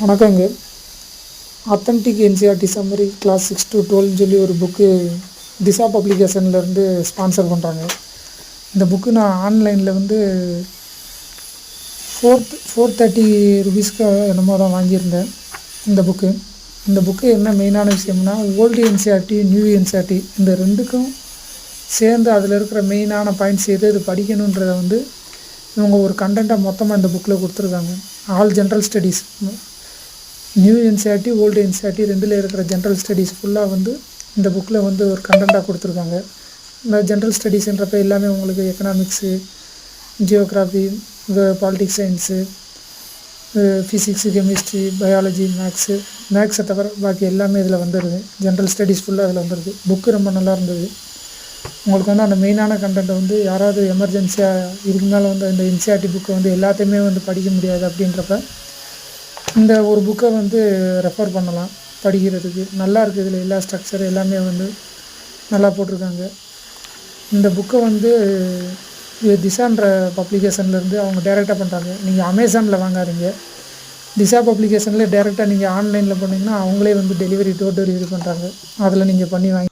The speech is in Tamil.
வணக்கங்க. Authentic NCERT summary class 6 to 12 சொல்லி ஒரு புக்கு திசா பப்ளிகேஷன்லேருந்து ஸ்பான்சர் பண்ணுறாங்க. இந்த புக்கு நான் ஆன்லைனில் வந்து 430 ருபீஸ்க்கு என்னமோ தான் வாங்கியிருந்தேன். இந்த புக்கு என்ன மெயினான விஷயம்னா, ஓல்டு என்சிஆர்டி நியூ என்சிஆர்டி இந்த ரெண்டுக்கும் சேர்ந்து அதில் இருக்கிற மெயினான பாயிண்ட்ஸ் எது படிக்கணுன்றதை வந்து இவங்க ஒரு கண்டென்ட்டாக மொத்தமாக இந்த புக்கில் கொடுத்துருக்காங்க. All general studies, new NCERT old NCERT ரெண்டில் இருக்கிற ஜென்ரல் ஸ்டடீஸ் ஃபுல்லாக வந்து இந்த புக்கில் வந்து ஒரு கண்டென்ட்டாக கொடுத்துருக்காங்க. இந்த ஜென்ரல் ஸ்டடீஸ்ன்றப்ப எல்லாமே உங்களுக்கு economics, geography, politics science, physics, chemistry, biology, மேக்ஸை தவிர பாக்கி எல்லாமே இதில் வந்துடுது. ஜென்ரல் ஸ்டடீஸ் ஃபுல்லாக அதில் வந்துடுது. புக்கு ரொம்ப நல்லா இருந்தது. உங்களுக்கு வந்து அந்த மெயினான கண்டென்ட்டை வந்து யாராவது எமர்ஜென்சியாக இருந்தாலும் வந்து இந்த என்சிஆர்டி புக்கை வந்து எல்லாத்தையுமே வந்து படிக்க முடியாது அப்படின்றப்ப இந்த ஒரு புக்கை வந்து ரெஃபர் பண்ணலாம் படிக்கிறதுக்கு. நல்லா இருக்குது. இதில் எல்லா ஸ்ட்ரக்சர் எல்லாமே வந்து நல்லா போட்டிருக்காங்க. இந்த புக்கை வந்து திசான்ற பப்ளிகேஷன்லேருந்து அவங்க டைரெக்டாக பண்ணுறாங்க. நீங்கள் அமேசானில் வாங்காதீங்க. திசா பப்ளிகேஷனில் டைரெக்டாக நீங்கள் ஆன்லைனில் பண்ணிங்கன்னா அவங்களே வந்து டோர் டெலிவரி பண்ணுறாங்க. அதில் நீங்கள் பண்ணி வாங்கி